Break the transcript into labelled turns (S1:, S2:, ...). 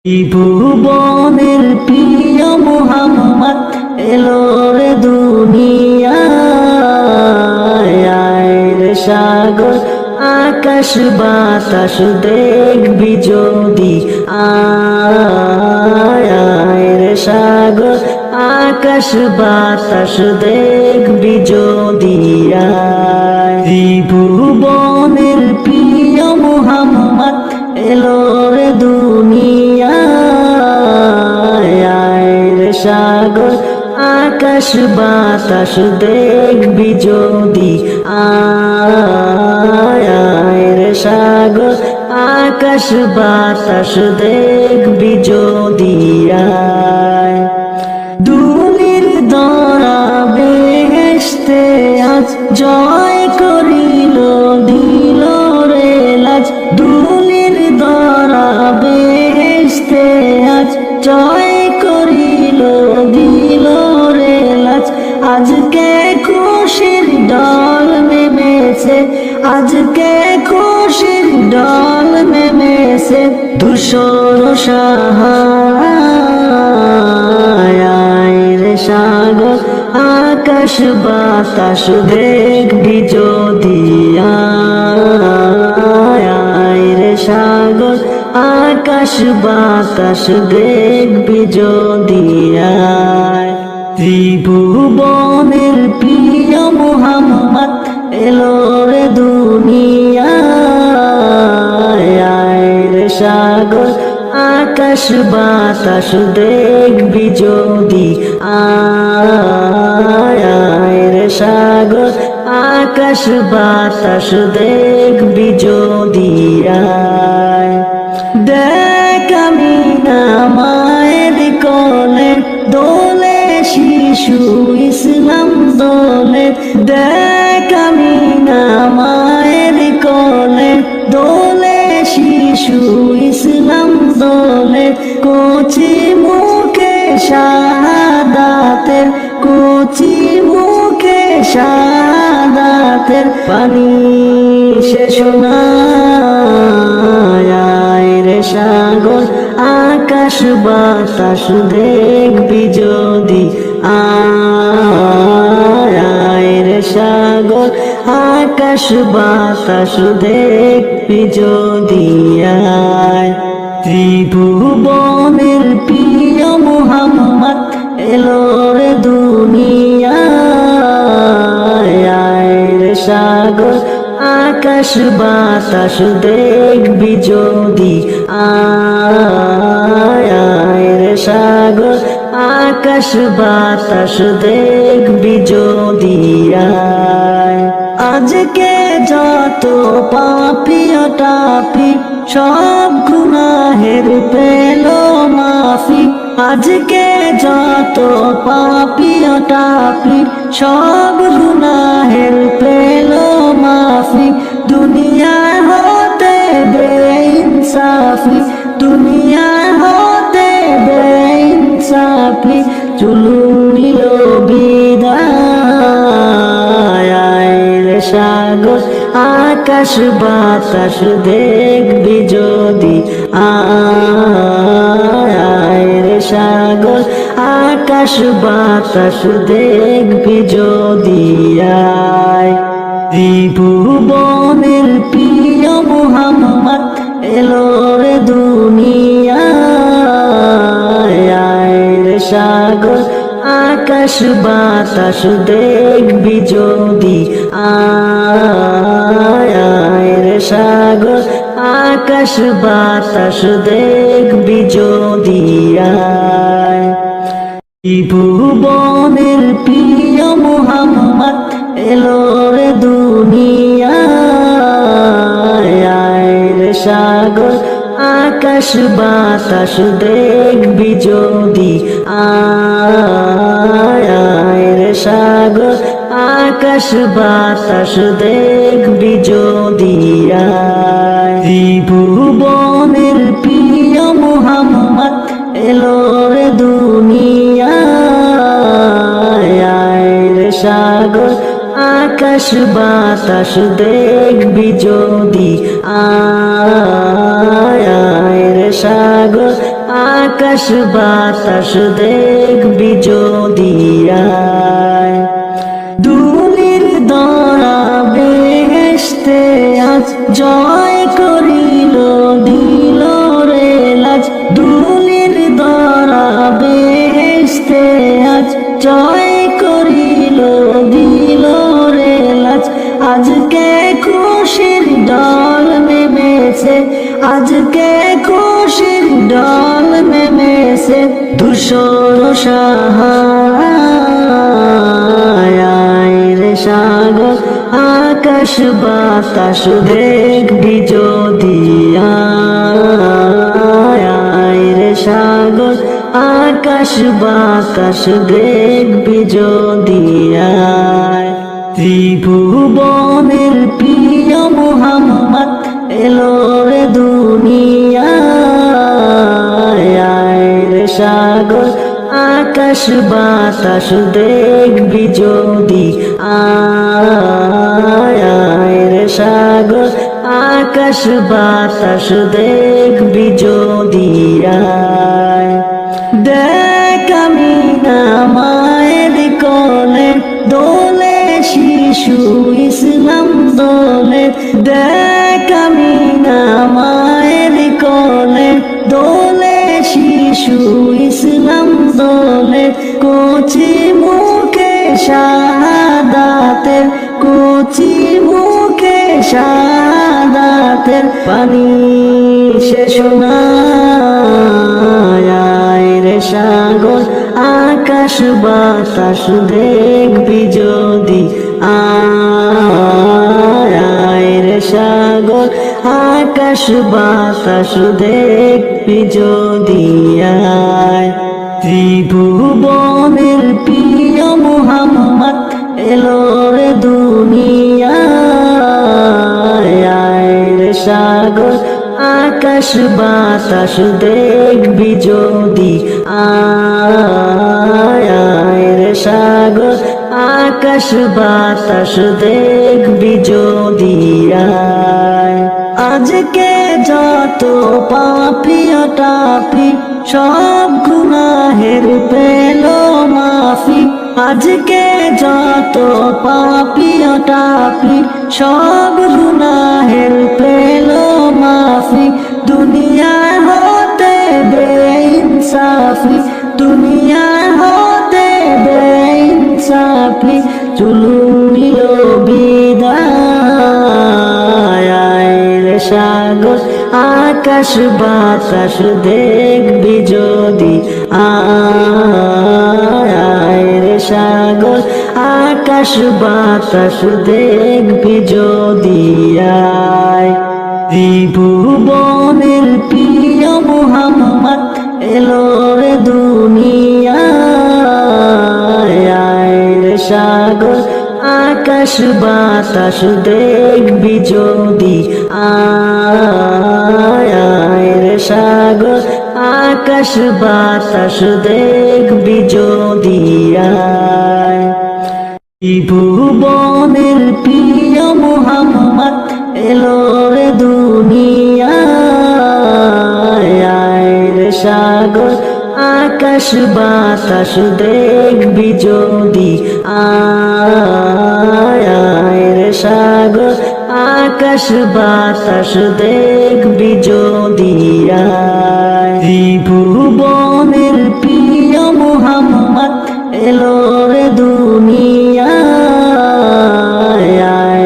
S1: ভুবনের প্রিয় মুহাম্মদ এলো রে দুনিয়ায়, আয় রে সাগর আকাশ বাতাস দেখবি যদি, আয় আয় রে সাগর আকাশ বাতাস দেখবি যদি, আয় ভুবনের প্রিয় মুহাম্মদ এলো রে দুনিয়ায়, আয় রে সাগর আকাশ বাতাস দেখবি যদি, আয় আয় রে সাগর আকাশ বাতাস দেখবি যদি, আয় দুনির দরা বেহেশতে আজ জয় করিল দিল রে লাজ, দুনির দরা বেহেশতে আজ জয় করিল দিল রে লাজ, আজকে খুশির ডল নেমেছে, আজকে খুশির ডল নেমেছে ধূসর সাহারায়, আয় রে সাগর আকাশ বাতাস দেখবি যদি, আয় আয় রে সাগর আকাশ বাতাস দেখবি যদি, আয় ত্রিভুবনের প্রিয় মুহাম্মদ এলো রে দুনিয়ায়, আয় রে সাগর আকাশ বাতাস দেখবি যদি, আয় আয় রে সাগর আকাশ বাতাস দেখবি যদি, আয় দেখ আমিনা মায়ের কোলে দোলে শিশু ইসলাম দোলে, দেখ আমিনা মায়ের কোলে দোলে শিশু ইসলাম দোলে, কচি মুখে শাহাদাতের, কচি মুখে শাহাদাতের পানি সে শোনায়, আয় রে সাগর আকাশ বাতাস দেখবি যদি, আয় আয় রে সাগর আকাশ বাতাস দেখবি যদি, আয় ত্রিভুবনের প্রিয় মুহাম্মদ এলো রে দুনিয়ায়, আয় রে সাগর আকাশ বাতাস দেখবি যদি, আয় আয় রে সাগর আকাশ বাতাস দেখবি যদি, আয় আজকে যত পাপী টাপি সব গুনাহের পেল মাফি, আজকে যত পাপী টাপি সব গুনাহের পেল মাফি, দুনিয়া হতে বেইনসাফি, দুনিয়া হতে বেইনসাফি চুলুনিল বিদায়, আয় রে সাগর আকাশ বাতাস দেখবি যদি, আয় আয় রে সাগর আকাশ বাতাস দেখবি যদি, আয় ত্রিভুবনের প্রিয় মুহাম্মদ এলো রে দুনিয়ায়, আয় রে সাগর আকাশ বাতাস দেখবি যদি, আয় আয় রে সাগর আকাশ বাতাস দেখবি যদি, আয় ভুবনের প্রিয় মুহাম্মদ এলো রে দুনিয়ায়, আয় রে সাগর আকাশ বাতাস দেখবি যদি, আয় আয় রে সাগর আকাশ বাতাস দেখবি যদি, আয় ত্রিভুবনের প্রিয় মুহাম্মদ এলো রে দুনিয়ায়, আয় রে সাগর আকাশ বাতাস দেখবি যদি, আয় আয় রে সাগর আকাশ বাতাস দেখবি যদি আয় দুনির দরা বেহেশতে আজ জয় করিল দিল রে লাজ দুনির দরা বেহেশতে আজ জয় করিল দিল রে লাজ আজকে খুশির ডল নেমেছে আজকে খুশির ডল নেমেছে ধূসর সাহায় রে সাগর আকাশ বাতাস দেখবি যদি আয় রে সাগর আকাশ বাতাস দেখবি যদি আয় ত্রিভুবনের প্রিয় মুহাম্মদ এলো রে দুনিয়ায় রে সাগর আকাশ বাতাস দেখবি যদি আয় রে সাগর আকাশ বাতাস দেখবি যদি আয় দেখ আমি না মায়ের কোলে দোলে শিশু ইসলাম দোলে দেখ আমি না মায়ের কোলে দোলে শিশু ইসলাম দোলে কচি মুখে শাহাদাতের কচি মুখে শাহাদাতের পানি সে শোনায় রে সাগর আকাশ বাতাস দেখবি যদি আয় রে সাগর আকাশ বাতাস দেখবি যদি আয় ত্রিভুবনের প্রিয় মুহাম্মদ এলো রে দুনিয়ায় রে সাগর আকাশ বাতাস দেখবি যদি আয় রে সাগর আকাশ বাতাস দেখবি যদি আয় আজকে যত পাপি টাপি সব গুনাহের পেল মাফি আজকে যত পাপি টাপি সব গুনাহের পেল মাফি দুনিয়া হতে বেইনসাফি দুনিয়া হতে বেইনসাফি চুলুমিল বিদায় রে সাগর আকাশ বাতাস দেখবি যদি আয় রে সাগর আকাশ বাতাস দেখবি যদি আয় ত্রিভুবনের প্রিয় মুহাম্মদ এলো রে দুনিয়ায় রে সাগর আকাশ বাতাস দেখবি যদি আয় রে সাগর আকাশ বাতাস দেখবি যদি আয় ত্রিভুবনের প্রিয় মুহাম্মদ এলো রে দুনিয়ায় রে সাগর আকাশ বাতাস দেখবি যদি আয় রে সাগর আকাশ বাতাস দেখবি যদি আয় ত্রিভুবনের প্রিয় মুহাম্মদ এলো